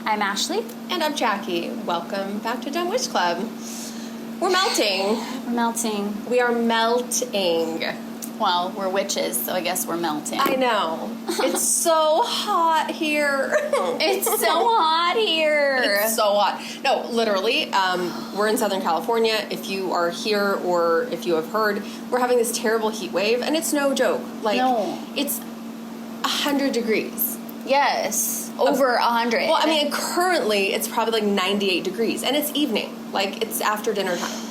I'm Ashley. And I'm Jackie. Welcome back to Dumb Witch Club. We're melting. We're melting. We are melting. Well, we're witches, so I guess we're melting. I know. It's so hot here. It's so hot here. It's so hot. No, literally, we're in Southern California. If you are here or if you have heard, we're having this terrible heat wave, and it's no joke. Like, No. It's 100 degrees. Yes, over 100. Well, I mean, currently it's probably like 98 degrees, and it's evening. Like, it's after dinner time.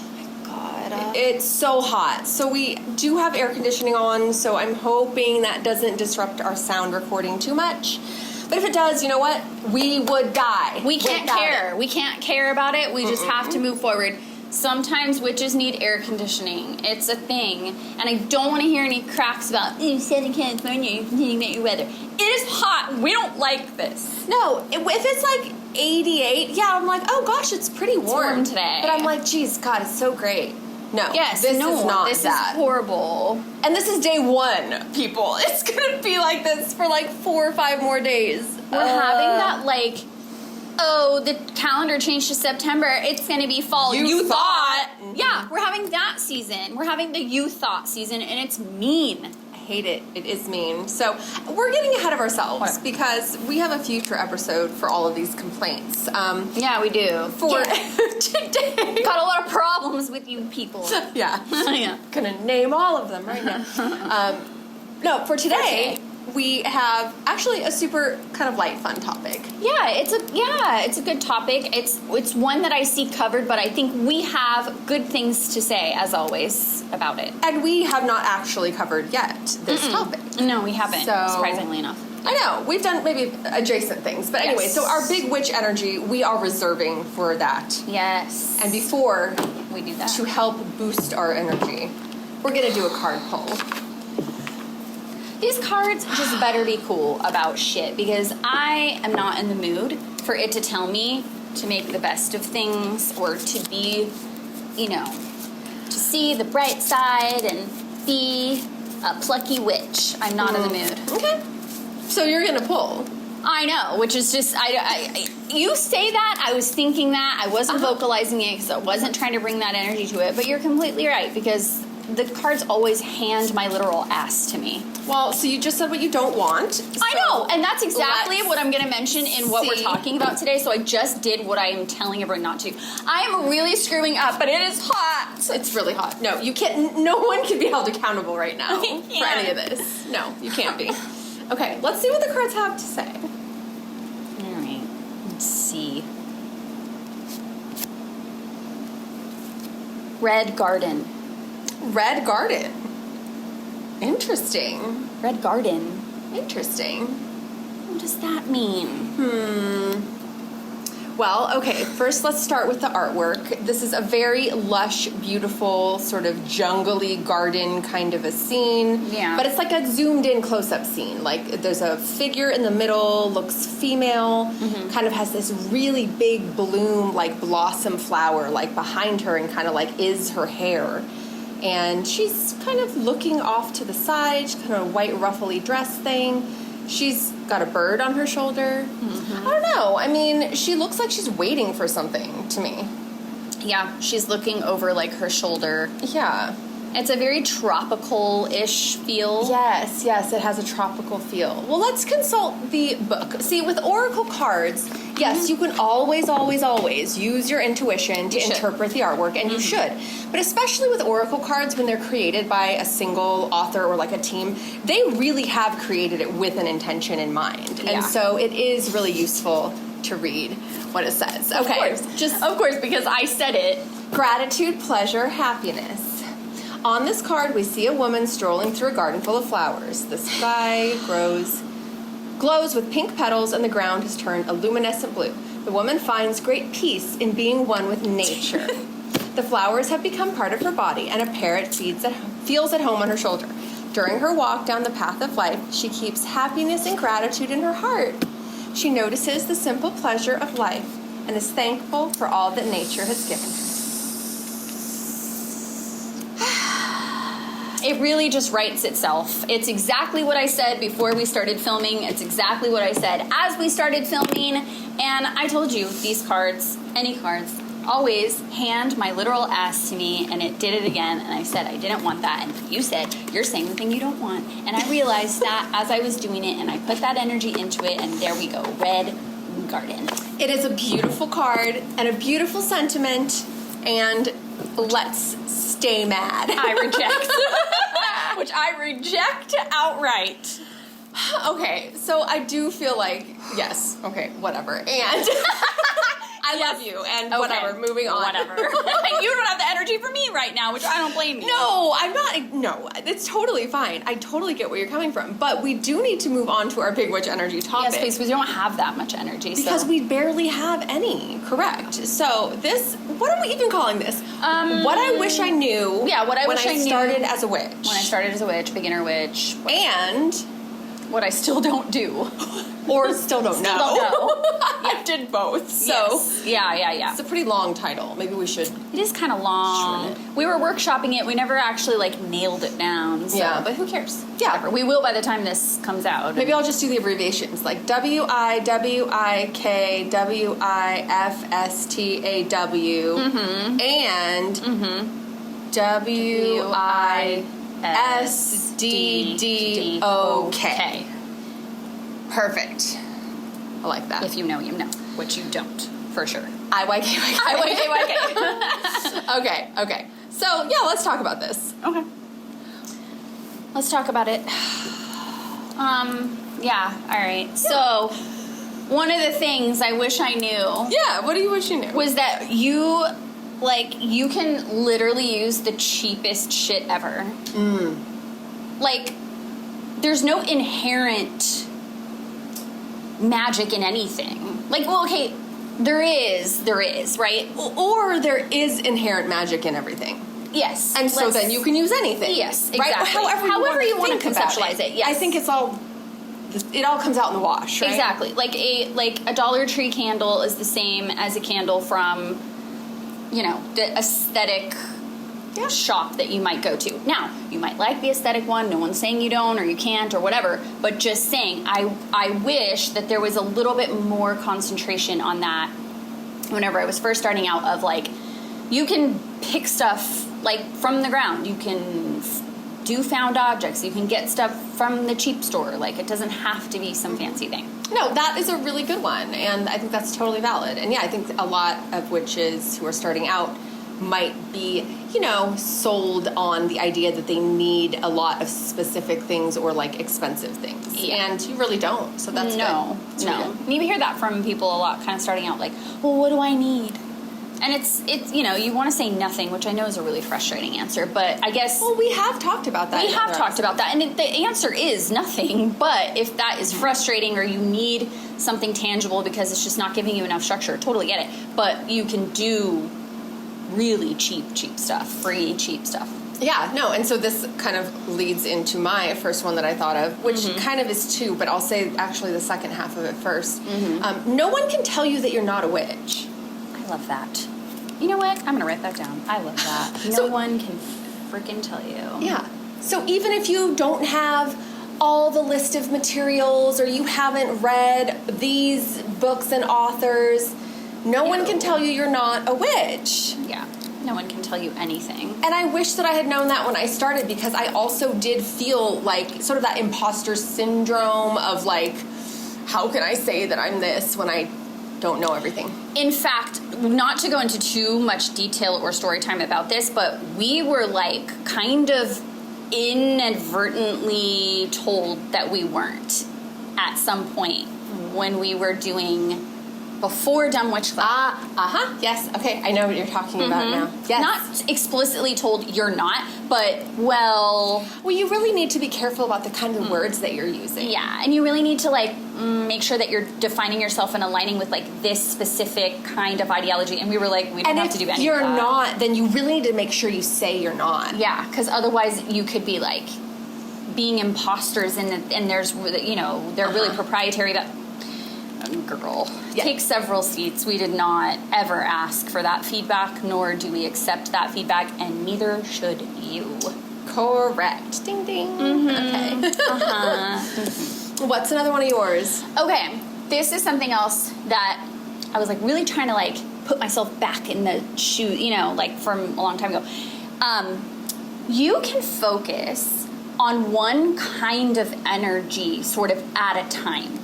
God. It's so hot. So we do have air conditioning on, so I'm hoping that doesn't disrupt our sound recording too much. But if it does, you know what? We would die. We can't care. We can't care about it. We just have to move forward. Sometimes witches need air conditioning. It's a thing. And I don't want to hear any cracks about, Southern California, you're complaining about your weather. It is hot. We don't like this. No, if it's like 88, yeah, I'm like, oh gosh, it's pretty warm today. But I'm like, geez, God, it's so great. No, Yes, this no, is not this that. is horrible. And this is day one, people. It's going to be like this for like 4 or 5 more days. We're having that, like, oh, the calendar changed to September. It's going to be fall. You thought. Yeah, we're having that season. We're having the you thought season, and it's mean. I hate it. It is mean. So we're getting ahead of ourselves because we have a future episode for all of these complaints. Yeah, we do. For today. Got a lot of problems with you people. Yeah. Yeah. Gonna name all of them right now. No, for today, we have actually a super kind of light, fun topic. Yeah, it's a good topic. It's one that I see covered, but I think we have good things to say, as always, about it. And we have not actually covered yet this topic. No, we haven't, So- surprisingly enough. I know, we've done maybe adjacent things. But anyway, Yes. so our big witch energy, we are reserving for that. Yes. And before, we do that. to help boost our energy, we're going to do a card pull. These cards just better be cool about shit, because I am not in the mood for it to tell me to make the best of things or to be, to see the bright side and be a plucky witch. I'm not in the mood. Okay. So you're going to pull. I know, which is just, you say that, I was thinking that, I wasn't vocalizing it because I wasn't trying to bring that energy to it, but you're completely right, because the cards always hand my literal ass to me. Well, so you just said what you don't want. I know, and that's exactly what I'm going to mention in what we're see. talking about today, so I just did what I am telling everyone not to. I am really screwing up, but it is hot. It's really hot. No, you can't. No one can be held accountable right now I for can't. any of this. No, you can't be. Okay, let's see what the cards have to say. All right, let's see. Red Garden. Red Garden. Interesting. Red Garden. Interesting. What does that mean? Well, okay, first let's start with the artwork. This is a very lush, beautiful, sort of jungly garden kind of a scene. Yeah. But it's like a zoomed in close-up scene. Like, there's a figure in the middle, looks female, kind of has this really big bloom, like blossom flower, like behind her, and kind of like is her hair. And she's kind of looking off to the side, she's kind of a white ruffly dress thing. She's got a bird on her shoulder. I don't know. I mean, she looks like she's waiting for something to me. Yeah, she's looking over, like, her shoulder. Yeah. It's a very tropical-ish feel. Yes, it has a tropical feel. Well, let's consult the book. See, with oracle cards, yes, you can always, always, always use your intuition to interpret the artwork, and you should. But especially with oracle cards, when they're created by a single author or like a team, they really have created it with an intention in mind. Yeah. And so it is really useful to read what it says. Okay. Of course, because I said it. Gratitude, pleasure, happiness. On this card, we see a woman strolling through a garden full of flowers. The sky glows with pink petals, and the ground has turned a luminescent blue. The woman finds great peace in being one with nature. The flowers have become part of her body, and a parrot feels at home on her shoulder. During her walk down the path of life, she keeps happiness and gratitude in her heart. She notices the simple pleasure of life and is thankful for all that nature has given her. It really just writes itself. It's exactly what I said before we started filming. It's exactly what I said as we started filming. And I told you, these cards, any cards, always hand my literal ass to me, and it did it again. And I said I didn't want that, and you said you're saying the thing you don't want. And I realized that as I was doing it, and I put that energy into it, and there we go, red garden. It is a beautiful card and a beautiful sentiment, and let's stay mad. I reject. Which I reject outright. Okay, so I do feel like, yes, okay, whatever. And I love you, and Okay. whatever, moving on. Whatever. You don't have the energy for me right now, which I don't blame you. No, I'm not. No, it's totally fine. I totally get where you're coming from. But we do need to move on to our big witch energy topic. Yes, please, we don't have that much energy. Because we barely have any. Correct. So this, what are we even calling this? What I wish I knew. Yeah, what I wish I knew started as a witch. When I started as a witch, beginner witch. And what I still don't do. or still don't know. Don't know. I did both. So Yes. Yeah. it's a pretty long title. Maybe we should. It is kind of long. Shorten We were workshopping it. We never actually nailed it down. So. Yeah, but who cares? Yeah. Whatever. We will by the time this comes out. Maybe I'll just do the abbreviations like WIWIK WIFSTAW and WISDDOK. Perfect. I like that. If you know, you know. Which you don't, for sure. IYKYK. Okay. So, yeah, let's talk about this. Okay. Let's talk about it. Yeah, alright. So, one of the things I wish I knew Yeah, what do you wish you knew? was that you can literally use the cheapest shit ever. There's no inherent magic in anything. There is, right? Or there is inherent magic in everything. Yes. And so then you can use anything. Yes, Right? exactly. However you want to think about conceptualize it. Yes. I think it all comes out in the wash, right? Exactly. Like a Dollar Tree candle is the same as a candle from, the aesthetic shop that you might go to. Now, you might like the aesthetic one. No one's saying you don't or you can't or whatever. But just saying, I wish that there was a little bit more concentration on that whenever I was first starting out of you can pick stuff from the ground. You can do found objects. You can get stuff from the cheap store. It doesn't have to be some fancy thing. No, that is a really good one, and I think that's totally valid. And yeah, I think a lot of witches who are starting out might be, sold on the idea that they need a lot of specific things or expensive things. Yeah. And you really don't, so that's No. good. It's really good. And you hear that from people a lot, kind of starting out well, what do I need? And it's you want to say nothing, which I know is a really frustrating answer, but I guess... Well, we have talked about that. We have talked about that, and the answer is nothing, but if that is frustrating or you need something tangible because it's just not giving you enough structure, totally get it. But you can do really cheap stuff, free cheap stuff. Yeah, no, and so this kind of leads into my first one that I thought of, which kind of is two, but I'll say actually the second half of it first. No one can tell you that you're not a witch. I love that. You know what? I'm going to write that down. I love that. No one can freaking tell you. Yeah. So even if you don't have all the list of materials or you haven't read these books and authors, no one can tell you you're not a witch. Yeah. No one can tell you anything. And I wish that I had known that when I started, because I also did feel sort of that imposter syndrome of how can I say that I'm this when I don't know everything? In fact, not to go into too much detail or story time about this, but we were kind of inadvertently told that we weren't at some point when we were doing before Dumb Witch Club. Yes. Okay. I know what you're talking about now. Yes. Not explicitly told you're not, but well, you really need to be careful about the kind of words that you're using. Yeah, and you really need to make sure that you're defining yourself and aligning with this specific kind of ideology. And we were we don't have to do any of that. And if you're not, then you really need to make sure you say you're not. Yeah, because otherwise you could be being imposters, and there's they're really proprietary about. Girl, take several seats. We did not ever ask for that feedback, nor do we accept that feedback, and neither should you. Correct. Ding, ding. Okay. What's another one of yours? Okay, this is something else that I was like really trying to like put myself back in the shoe, you know, like from a long time ago. You can focus on one kind of energy sort of at a time.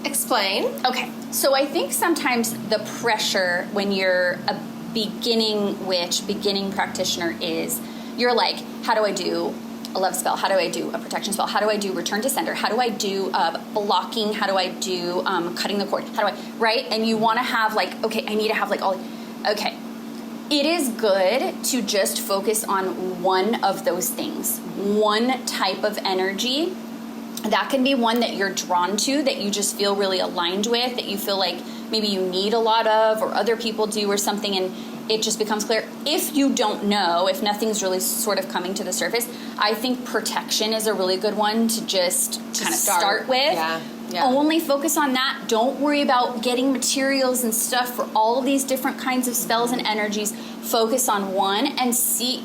Explain. Okay, so I think sometimes the pressure when you're a beginning practitioner is you're like, how do I do a love spell? How do I do a protection spell? How do I do return to sender? How do I do blocking? How do I do cutting the cord? How do I, right? And you want to have like, okay, I need to have like all, okay. It is good to just focus on one of those things, one type of energy. That can be one that you're drawn to, that you just feel really aligned with, that you feel like maybe you need a lot of or other people do or something, and it just becomes clear. If you don't know, if nothing's really sort of coming to the surface, I think protection is a really good one to just kind of start with. Yeah. Only focus on that. Don't worry about getting materials and stuff for all of these different kinds of spells and energies. Focus on one and see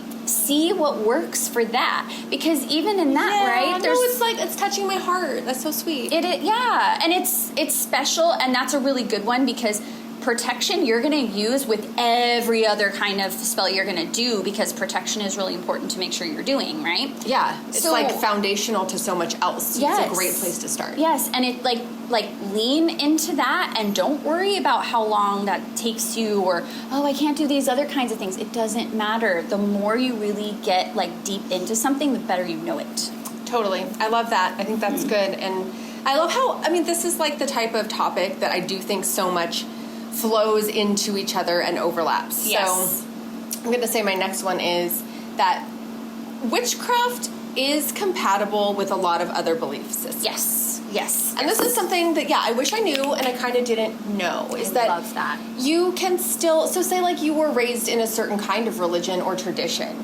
what works for that. Because even in that, right? No, it's like it's touching my heart. That's so sweet. And it's special, and that's a really good one because protection you're going to use with every other kind of spell you're going to do, because protection is really important to make sure you're doing, right? Yeah, it's like foundational to so much else. Yes. It's a great place to start. Yes, and it like lean into that and don't worry about how long that takes you or, oh, I can't do these other kinds of things. It doesn't matter. The more you really get like deep into something, the better you know it. Totally. I love that. I think that's good. And I love how, I mean, this is like the type of topic that I do think so much flows into each other and overlaps. Yes. So I'm going to say my next one is that witchcraft is compatible with a lot of other belief systems. Yes. And this is something that, I wish I knew and I kind of didn't know. I love that. You can still, so say like you were raised in a certain kind of religion or tradition.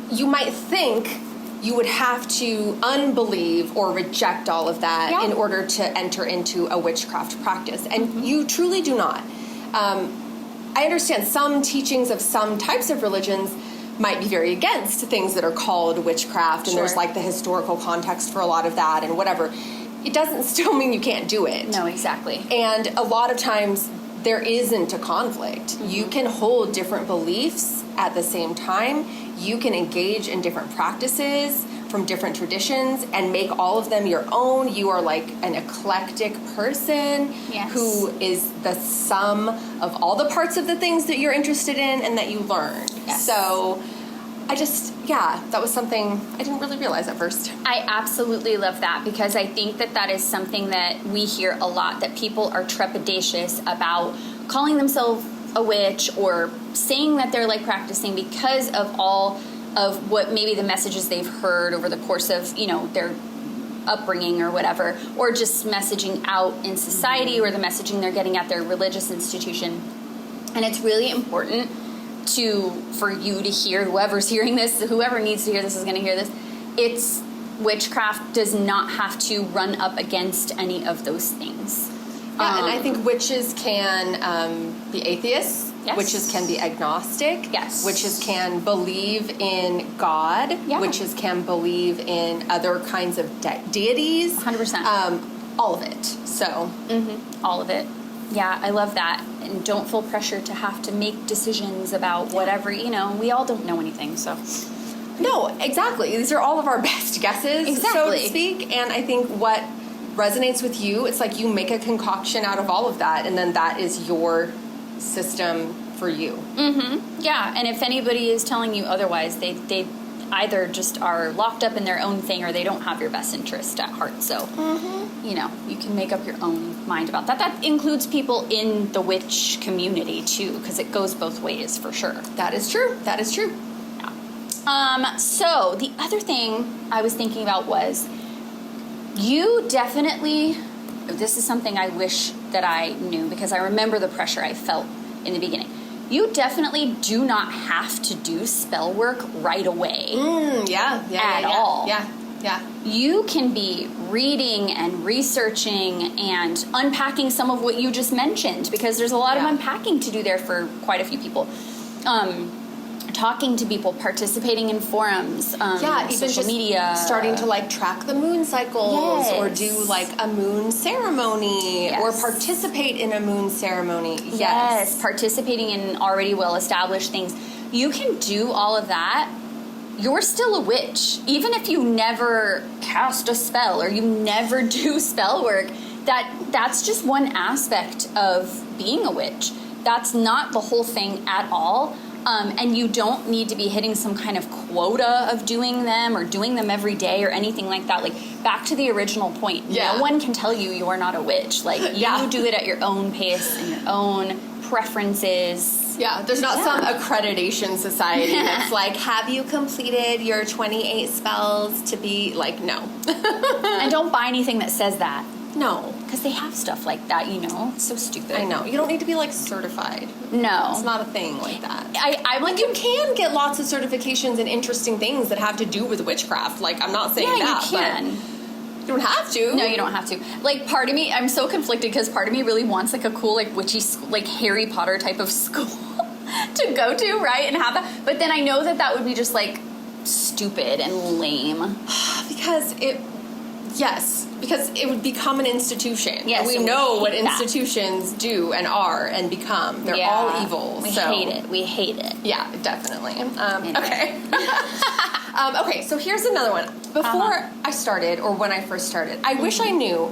You might think you would have to unbelieve or reject all of that in order to enter into a witchcraft practice. And you truly do not. I understand some teachings of some types of religions might be very against things that are called witchcraft, and there's like the historical context for a lot of that and whatever. It doesn't still mean you can't do it. No, exactly. And a lot of times there isn't a conflict. You can hold different beliefs at the same time. You can engage in different practices from different traditions and make all of them your own. You are like an eclectic person who is the sum of all the parts of the things that you're interested in and that you learn. Yes. So I just, that was something I didn't really realize at first. I absolutely love that, because I think that is something that we hear a lot, that people are trepidatious about calling themselves a witch or saying that they're like practicing because of all of what maybe the messages they've heard over the course of, their upbringing or whatever, or just messaging out in society or the messaging they're getting at their religious institution. And it's really important for you to hear, whoever's hearing this, whoever needs to hear this is going to hear this. Witchcraft does not have to run up against any of those things. Yeah, and I think witches can be atheists. Yes. Witches can be agnostic. Yes. Witches can believe in God. Yeah. Witches can believe in other kinds of deities. 100%. All of it. So. All of it. Yeah, I love that. And don't feel pressure to have to make decisions about whatever, we all don't know anything, so. No, exactly. These are all of our best guesses, so to speak. And I think what resonates with you, it's like you make a concoction out of all of that, and then that is your system for you. Yeah, and if anybody is telling you otherwise, they either just are locked up in their own thing or they don't have your best interest at heart. So, you can make up your own mind about that. That includes people in the witch community, too, because it goes both ways, for sure. That is true. Yeah. So, the other thing I was thinking about was, you definitely, this is something I wish that I knew, because I remember the pressure I felt in the beginning. You definitely do not have to do spell work right away. At all. Yeah. You can be reading and researching and unpacking some of what you just mentioned, because there's a lot of unpacking to do there for quite a few people. talking to people, participating in forums, even social just media, starting to like track the moon cycles, or Yes. do like a moon ceremony, Yes. or participate in a moon ceremony. Yes, participating in already well-established things. You can do all of that. You're still a witch. Even if you never cast a spell or you never do spell work, that's just one aspect of being a witch. That's not the whole thing at all. And you don't need to be hitting some kind of quota of doing them or doing them every day or anything like that. Like, back to the original point. Yeah. No one can tell you you're not a witch. Like, you do it at your own pace and your own preferences. Yeah, there's not some accreditation society that's like, have you completed your 28 spells to be like, no. And don't buy anything that says that. No. Because they have stuff like that, you know? It's so stupid. I know. You don't need to be like certified. No. It's not a thing like that. I'm Like, you can get lots of certifications and interesting things that have to do with witchcraft. Like, I'm not saying that, you can. but you don't have to. No, you don't have to. Like, part of me, I'm so conflicted because part of me really wants like a cool, like, witchy, like Harry Potter type of school to go to, right? And have that. But then I know that would be just like stupid and lame. Because it would become an institution. Yes, And we and we know what hate that. institutions do and are and become. They're all evil. We so. hate it. We hate it. Yeah, definitely. Anyway. Okay. Okay, so here's another one. Before I started, or when I first started, I wish I knew,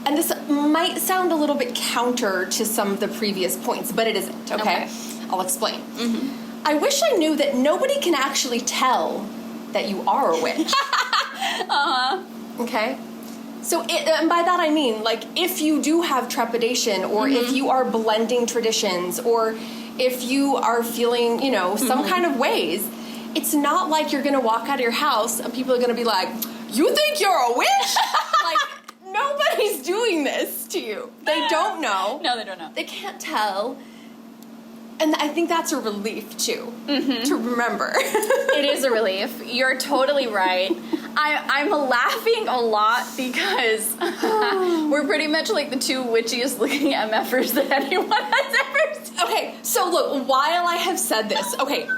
and this might sound a little bit counter to some of the previous points, but it isn't, okay? I'll explain. I wish I knew that nobody can actually tell that you are a witch. Okay? So, and by that I mean, like, if you do have trepidation, or if you are blending traditions, or if you are feeling, you know, some kind of ways, it's not like you're going to walk out of your house and people are going to be like, you think you're a witch? Like, nobody's doing this to you. They don't know. No, they don't know. They can't tell. And I think that's a relief, too, to remember. It is a relief. You're totally right. I'm laughing a lot because we're pretty much like the two witchiest looking MFers that anyone has ever seen. Okay, so look, while I have said this, okay,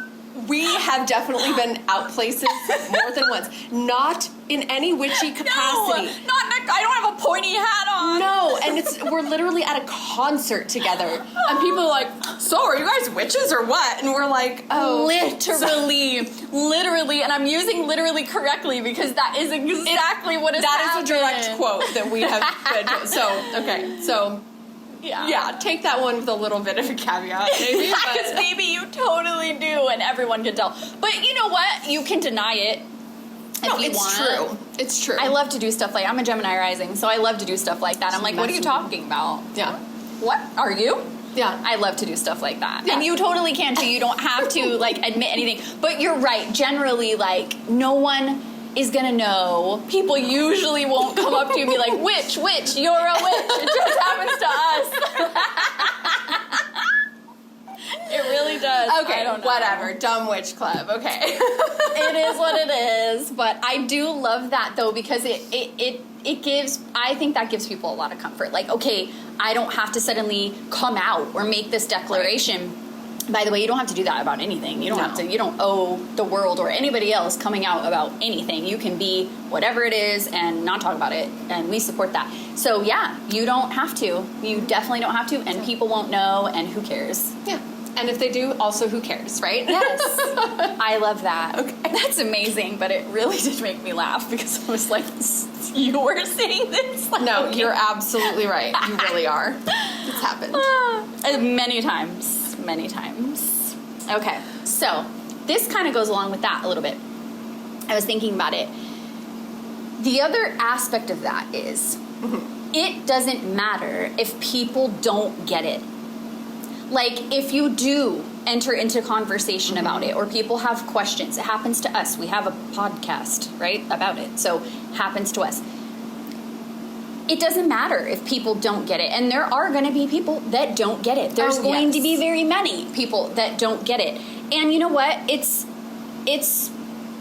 we have definitely been out places more than once. Not in any witchy capacity. No, I don't have a pointy hat on. No, and we're literally at a concert together, and people are like, "So, are you guys witches or what?" And we're like, "Oh, literally, and I'm using literally correctly because that is exactly what is that is a direct quote that we have been. So, okay, so. Yeah, take that one with a little bit of a caveat, maybe. Because maybe you totally do, and everyone can tell. But you know what? You can deny it if you want. True. It's true. I love to do stuff like, I'm a Gemini rising, so I love to do stuff like that. I'm like, what are you talking about? Yeah. What? Are you? Yeah. I love to do stuff like that. Yeah. And you totally can too. You don't have to, like, admit anything. But you're right. Generally, like, no one is gonna know. People usually won't come up to you and be like, witch, you're a witch. It just happens to us. It really does. Okay, I don't know. whatever. Dumb witch club. Okay. It is what it is. But I do love that though, because it gives, I think that gives people a lot of comfort. Like, okay, I don't have to suddenly come out or make this declaration. Right. By the way, you don't have to do that about anything. You don't have to. You don't owe the world or anybody else coming out about anything. You can be whatever it is and not talk about it, and we support that. So yeah, you don't have to. You definitely don't have to, and people won't know, and who cares? Yeah. And if they do, also who cares, right? Yes. I love that. Okay. That's amazing, but it really did make me laugh because I was like, you were saying this? Like, No, okay. you're absolutely right. You really are. It's happened. Many times. Okay, so this kind of goes along with that a little bit. I was thinking about it. The other aspect of that is it doesn't matter if people don't get it. Like, if you do enter into conversation about it, or people have questions, it happens to us. We have a podcast, right, about it. So it happens to us. It doesn't matter if people don't get it. And there are going to be people that don't get it. There's going to be very many people that don't get it. And you know what? It's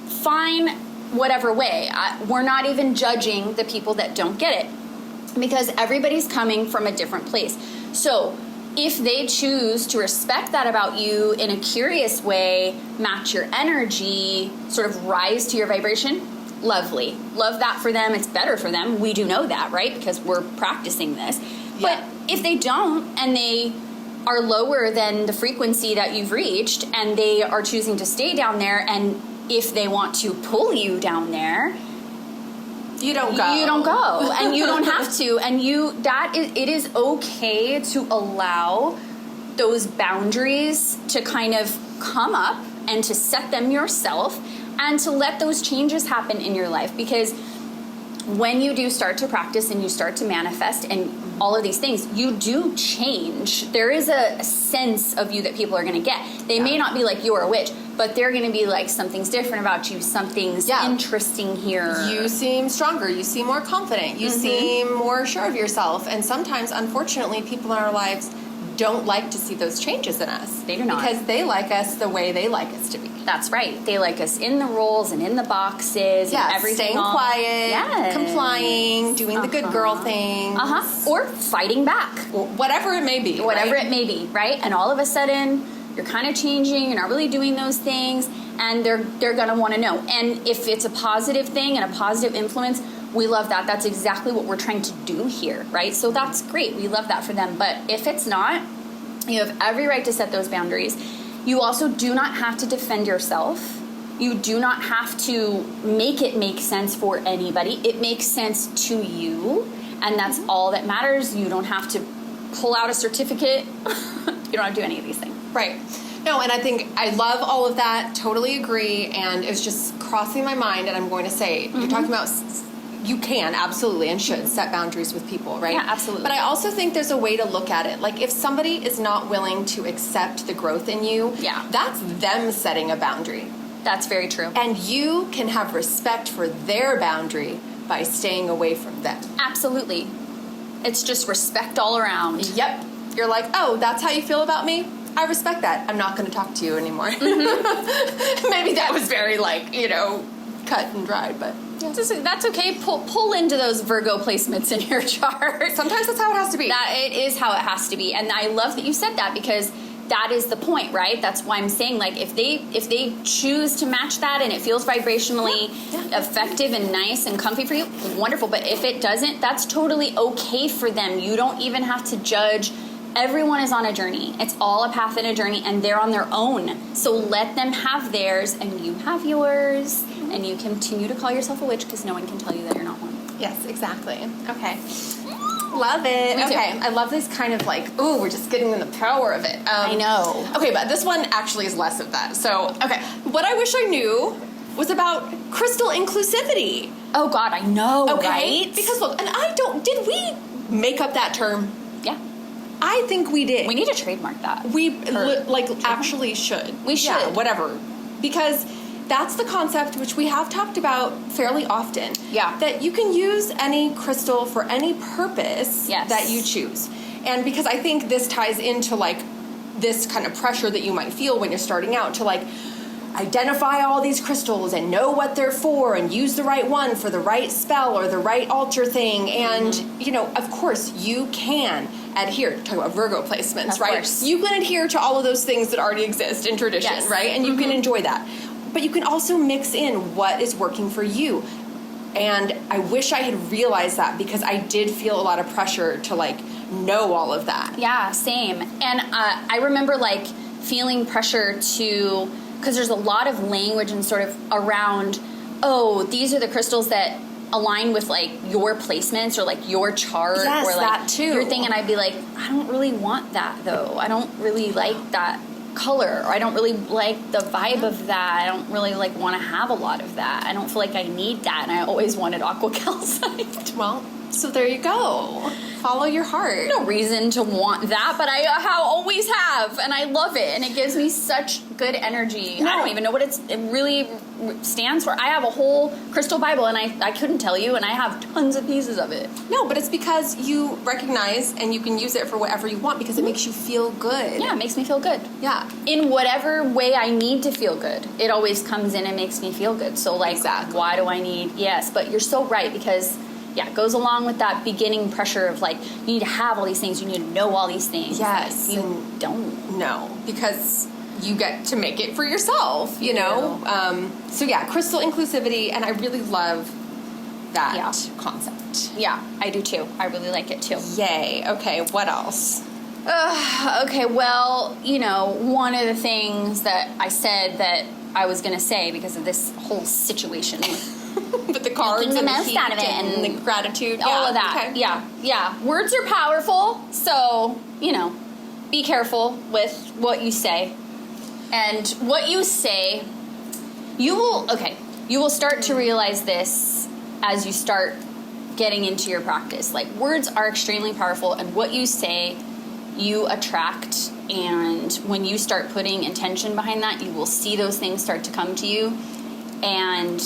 fine whatever way. We're not even judging the people that don't get it, because everybody's coming from a different place. So if they choose to respect that about you in a curious way, match your energy, sort of rise to your vibration, lovely. Love that for them. It's better for them. We do know that, right? Because we're practicing this. Yeah. But if they don't, and they are lower than the frequency that you've reached, and they are choosing to stay down there, and if they want to pull you down there, you don't go. You don't go, and you don't have to. And it is okay to allow those boundaries to kind of come up and to set them yourself and to let those changes happen in your life. Because when you do start to practice and you start to manifest and all of these things, you do change. There is a sense of you that people are going to get. They may not be like, you're a witch, but they're going to be like, something's different about you. Something's interesting here. You seem stronger. You seem more confident. You seem more sure of yourself. And sometimes, unfortunately, people in our lives don't like to see those changes in us. They do not. Because they like us the way they like us to be. That's right. They like us in the roles and in the boxes and everything. Staying quiet, complying, doing the good girl thing. Or fighting back. Whatever it may be. Whatever it may be, right? And all of a sudden, you're kind of changing, you're not really doing those things, and they're going to want to know. And if it's a positive thing and a positive influence, we love that. That's exactly what we're trying to do here, right? So that's great. We love that for them. But if it's not, you have every right to set those boundaries. You also do not have to defend yourself. You do not have to make it make sense for anybody. It makes sense to you, and that's all that matters. You don't have to pull out a certificate. You don't have to do any of these things. Right. No, and I think I love all of that. Totally agree. And it's just crossing my mind, and I'm going to say, you're talking about... You can, absolutely, and should set boundaries with people, right? Yeah, absolutely. But I also think there's a way to look at it. Like, if somebody is not willing to accept the growth in you, that's them setting a boundary. That's very true. And you can have respect for their boundary by staying away from them. Absolutely. It's just respect all around. Yep. You're like, oh, that's how you feel about me? I respect that. I'm not going to talk to you anymore. Maybe that was very, cut and dried, but... That's okay. Pull into those Virgo placements in your chart. Sometimes that's how it has to be. It is how it has to be. And I love that you said that, because that is the point, right? That's why I'm saying, like, if they choose to match that and it feels vibrationally effective and nice and comfy for you, wonderful. But if it doesn't, that's totally okay for them. You don't even have to judge. Everyone is on a journey. It's all a path and a journey, and they're on their own. So let them have theirs, and you have yours, and you continue to call yourself a witch, because no one can tell you that you're not one. Yes, exactly. Okay. Love it. Me too. Okay. I love this kind of like, ooh, we're just getting in the power of it. I know. Okay, but this one actually is less of that. So, okay. What I wish I knew was about crystal inclusivity. Oh, God, I know, okay? right? Because look, did we make up that term? Yeah. I think we did. We need to trademark that. Actually should. We should. Yeah, whatever. Because that's the concept which we have talked about fairly often. Yeah. That you can use any crystal for any purpose that you choose. And because I think this ties into like this kind of pressure that you might feel when you're starting out to like identify all these crystals and know what they're for and use the right one for the right spell or the right altar thing. And, of course, you can adhere, talk about Virgo placements, right? Course. You can adhere to all of those things that already exist in tradition, right? And you can enjoy that. But you can also mix in what is working for you. And I wish I had realized that, because I did feel a lot of pressure to like know all of that. Yeah, same. And I remember like feeling pressure to, because there's a lot of language and sort of around, oh, these are the crystals that align with like your placements or like your chart or like that too. Your thing. And I'd be like, I don't really want that though. I don't really like that color, or I don't really like the vibe of that. I don't really like want to have a lot of that. I don't feel like I need that. And I always wanted aqua calcite. Well, so there you go. Follow your heart. No reason to want that, but I always have, and I love it, and it gives me such good energy. No. I don't even know what it really stands for. I have a whole crystal Bible, and I couldn't tell you, and I have tons of pieces of it. No, but it's because you recognize and you can use it for whatever you want, because it makes you feel good. Yeah, it makes me feel good. Yeah. In whatever way I need to feel good, it always comes in and makes me feel good. So, like, exactly. Why do I need... Yes, but you're so right, because Yeah, it goes along with that beginning pressure of like, you need to have all these things, you need to know all these things. Yes. Like, you don't. No, because you get to make it for yourself, you know? So yeah, crystal inclusivity, and I really love that concept. Yeah, I do too. I really like it too. Yay. Okay, what else? Okay, well, you know, one of the things that I said that I was going to say because of this whole situation With the cards the and the most heat out of it and the gratitude. all of that. Okay. Yeah. Words are powerful, so, you know, be careful with what you say. And what you say, you will start to realize this as you start getting into your practice. Like, words are extremely powerful, and what you say, you attract. And when you start putting intention behind that, you will see those things start to come to you. And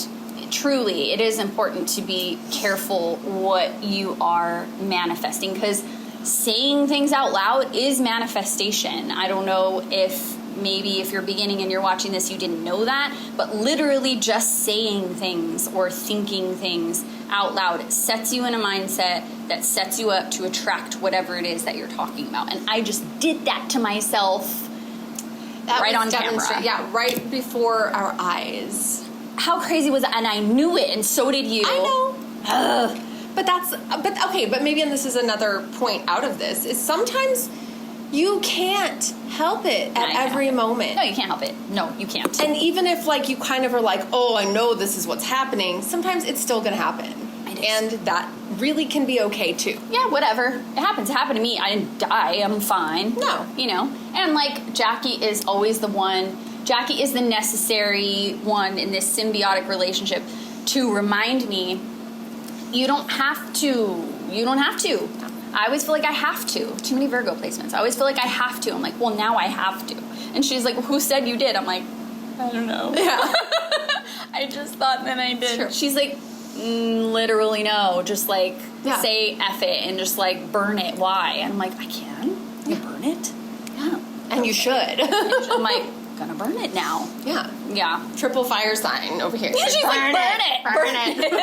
truly, it is important to be careful what you are manifesting, because saying things out loud is manifestation. I don't know if maybe if you're beginning and you're watching this, you didn't know that, but literally just saying things or thinking things out loud sets you in a mindset that sets you up to attract whatever it is that you're talking about. And I just did that to myself right on camera. Yeah, right before our eyes. How crazy was that? And I knew it, and so did you. I know. But maybe, and this is another point out of this, is sometimes you can't help it at every moment. No, you can't help it. No, you can't. And even if, like, you kind of are like, oh, I know this is what's happening, sometimes it's still going to happen. And that really can be okay, too. Yeah, whatever. It happens. It happened to me. I didn't die. I'm fine. No. You know? And, like, Jackie is always the one. Jackie is the necessary one in this symbiotic relationship to remind me, you don't have to. You don't have to. I always feel like I have to. Too many Virgo placements. I always feel like I have to. I'm like, well, now I have to. And she's like, well, who said you did? I'm like, I don't know. Yeah. I just thought that I did. Sure. She's like, literally no. Just like say F it and just like burn it. Why? And I'm like, I can. You burn it? Yeah. And you should. I'm like, gonna burn it now. Yeah. Yeah. Triple fire sign over here. Yeah, she's like, burn it.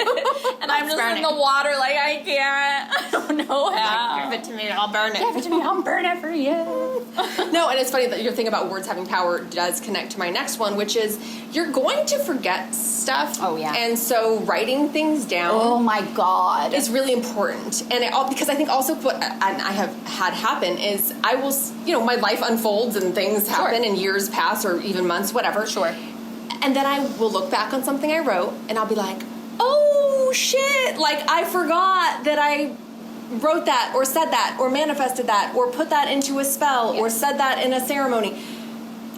And I'm just in the water like, I can't. I don't know how. Give it to me, I'll burn it. Give it to me, I'll burn it for you. No, and it's funny that your thing about words having power does connect to my next one, which is you're going to forget stuff. Oh, yeah. And so writing things down. Oh, my God. Is really important. And because I think also what and I have had happen is I will, my life unfolds and things happen and years pass or even months, whatever. Sure. And then I will look back on something I wrote and I'll be like, oh, shit. Like, I forgot that I wrote that or said that or manifested that or put that into a spell or said that in a ceremony.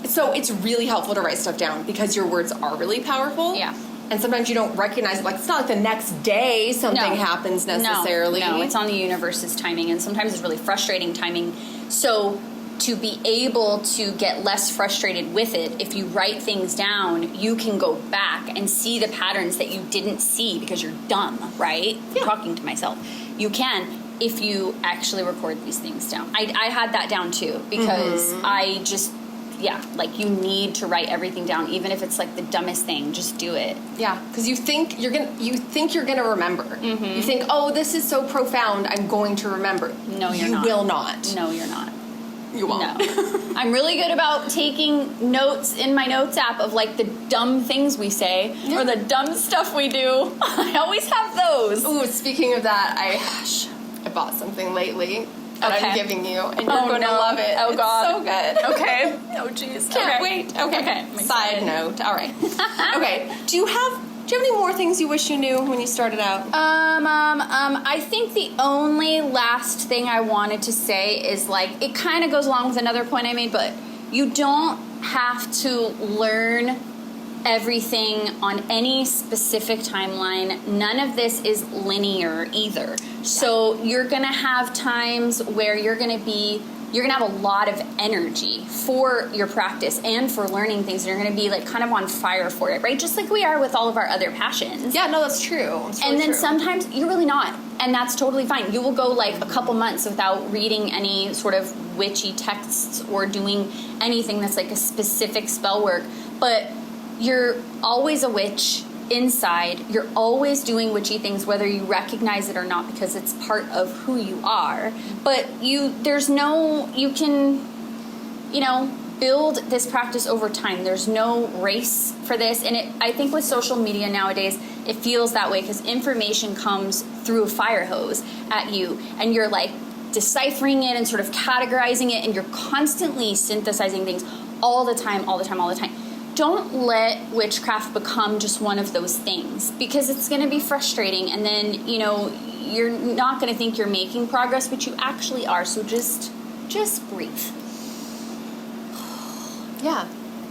So it's really helpful to write stuff down because your words are really powerful. Yeah. And sometimes you don't recognize it. Like, it's not like the next day something happens necessarily. No, it's on the universe's timing. And sometimes it's really frustrating timing. So to be able to get less frustrated with it, if you write things down, you can go back and see the patterns that you didn't see because you're dumb, right? Yeah. I'm talking to myself. You can if you actually record these things down. I had that down too because I just... Yeah, like you need to write everything down, even if it's like the dumbest thing. Just do it. Yeah, because you think you're gonna remember. Mm-hmm. You think, oh, this is so profound, I'm going to remember. No, you're not. You will not. No, you're not. You won't. No. I'm really good about taking notes in my notes app of like the dumb things we say or the dumb stuff we do. I always have those. Ooh, speaking of that, I bought something lately. That I'm giving you, and you're going to love it. Oh, God. It's so good. Okay. Oh, jeez. Can't wait. Okay. Side note. All right. Okay. Do you have any more things you wish you knew when you started out? I think the only last thing I wanted to say is like, it kind of goes along with another point I made, but you don't have to learn everything on any specific timeline. None of this is linear either. So you're going to have times where you're going to have a lot of energy for your practice and for learning things. And you're going to be like kind of on fire for it, right? Just like we are with all of our other passions. Yeah, no, that's true. And then sometimes you're really not. And that's totally fine. You will go like a couple months without reading any sort of witchy texts or doing anything that's like a specific spell work. But you're always a witch. inside, you're always doing witchy things, whether you recognize it or not, because it's part of who you are. But you can, build this practice over time. There's no race for this. And I think with social media nowadays, it feels that way because information comes through a fire hose at you, and you're like deciphering it and sort of categorizing it, and you're constantly synthesizing things all the time. Don't let witchcraft become just one of those things, because it's going to be frustrating, and then, you're not going to think you're making progress, but you actually are. So just breathe. Yeah.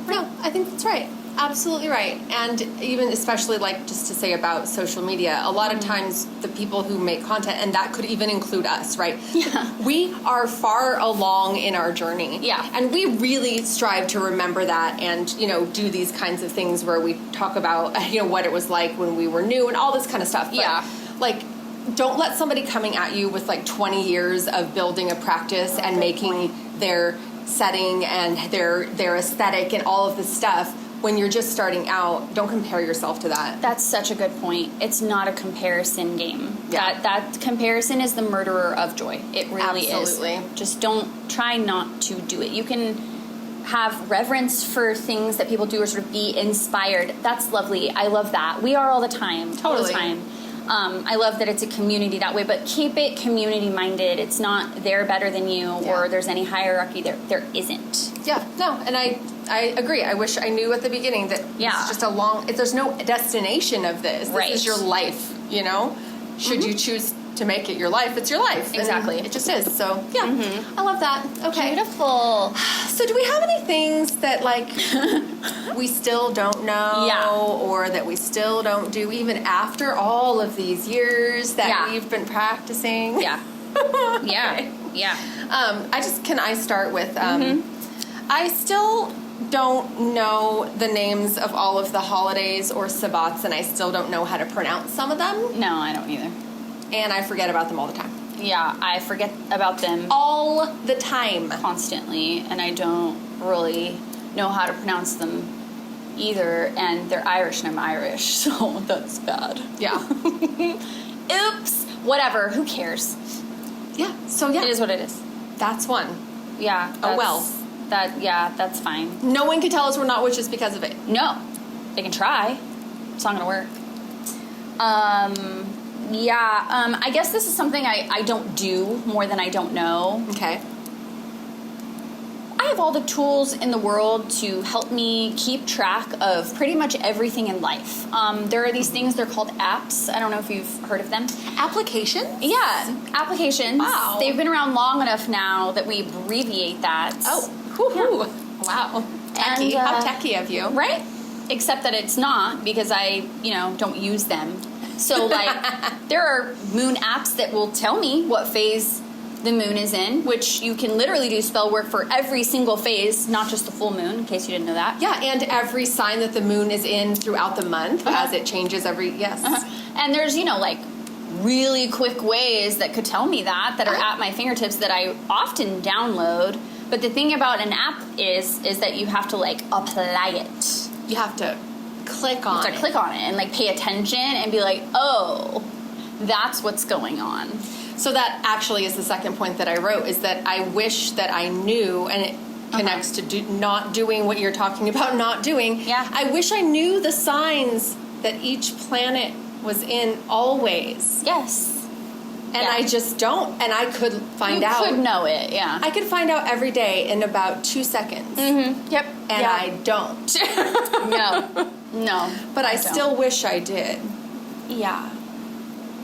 No, I think that's right. Absolutely right. And even especially just to say about social media, a lot of times the people who make content, and that could even include us, right? Yeah. We are far along in our journey. Yeah. And we really strive to remember that and, do these kinds of things where we talk about, what it was like when we were new and all this kind of stuff. But, don't let somebody coming at you with 20 years of building a practice and making their setting and their aesthetic and all of this stuff. When you're just starting out, don't compare yourself to that. That's such a good point. It's not a comparison game. Yeah. That comparison is the murderer of joy. It really Absolutely. is. Just try not to do it. You can have reverence for things that people do or sort of be inspired. That's lovely. I love that. We are all the time. Totally. All the time. I love that it's a community that way, but keep it community-minded. It's not they're better than you or there's any hierarchy. There isn't. Yeah, no, and I agree. I wish I knew at the beginning that it's just there's no destination of this. Right. This is your life, Should you choose to make it your life, it's your life. Exactly. And it just is. So, yeah, I love that. Okay. Beautiful. So do we have any things that, we still don't know or that we still don't do even after all of these years that we've been practicing? Yeah. Okay. Yeah. Can I start with, I still don't know the names of all of the holidays or sabbats, and I still don't know how to pronounce some of them. No, I don't either. And I forget about them all the time. Yeah, I forget about them all the time. Constantly, and I don't really know how to pronounce them either, and they're Irish and I'm Irish, so that's bad. Yeah. Oops. Whatever, who cares? Yeah, so yeah. It is what it is. That's one. Yeah. That's fine. No one can tell us we're not witches because of it. No. They can try. It's not gonna work. I guess this is something I don't do more than I don't know. Okay. I have all the tools in the world to help me keep track of pretty much everything in life. There are these things, they're called apps. I don't know if you've heard of them. Applications? Yeah, applications. Wow. They've been around long enough now that we abbreviate that. Oh, Yeah. Wow. Techie. And, how techie of you. Right? Except that it's not, because I, don't use them. So, there are moon apps that will tell me what phase the moon is in, which you can literally do spell work for every single phase, not just the full moon, in case you didn't know that. Yeah, and every sign that the moon is in throughout the month as it changes yes. And there's, really quick ways that could tell me that are at my fingertips that I often download. But the thing about an app is that you have to, apply it. You have to click on it. Click on it and, pay attention and be like, oh, that's what's going on. So that actually is the second point that I wrote, is that I wish that I knew, and it connects to not doing what you're talking about not doing. Yeah. I wish I knew the signs that each planet was in always. Yes. And I just don't. And I could find out. You could know it, yeah. I could find out every day in about 2 seconds. Mm-hmm. Yep. And I don't. No. But I still wish I did. Yeah.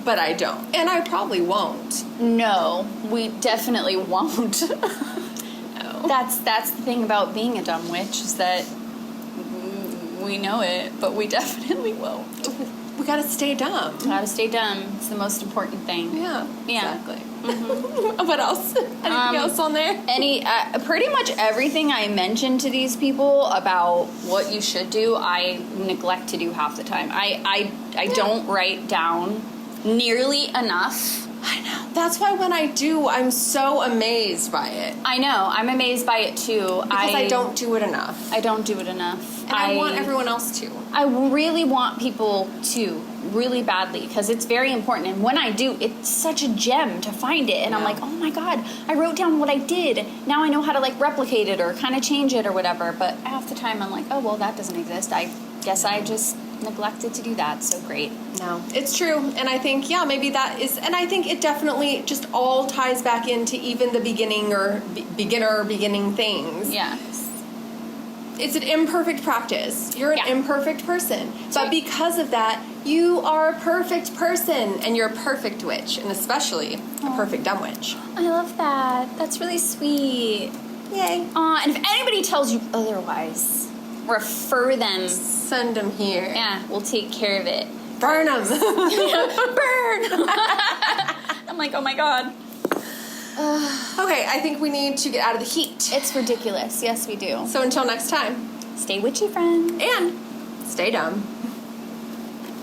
But I don't. And I probably won't. No, we definitely won't. No. That's the thing about being a dumb witch, is that we know it, but we definitely won't. We gotta stay dumb. Gotta stay dumb. It's the most important thing. Yeah. Exactly. Mm-hmm. What else? Anything else on there? Pretty much everything I mentioned to these people about what you should do, I neglect to do half the time. I don't write down nearly enough. I know. That's why when I do, I'm so amazed by it. I know. I'm amazed by it too. Because I don't do it enough. I don't do it enough. And I want everyone else to. I really want people to, really badly, because it's very important. And when I do, it's such a gem to find it. And I'm like, oh my God, I wrote down what I did. Now I know how to like replicate it or kind of change it or whatever. But half the time I'm like, oh, well, that doesn't exist. I guess I just neglected to do that. So great. No, it's true. And I think, maybe that is, and I think it definitely just all ties back into even the beginning or beginning things. Yeah. It's an imperfect practice. You're an imperfect person. But because of that, you are a perfect person. And you're a perfect witch. And especially a perfect dumb witch. I love that. That's really sweet. Yay. And if anybody tells you otherwise, refer them. Send them here. Yeah, we'll take care of it. Burn them. Burn! I'm like, oh my God. Okay, I think we need to get out of the heat. It's ridiculous. Yes, we do. So until next time. Stay witchy, friends. And stay dumb.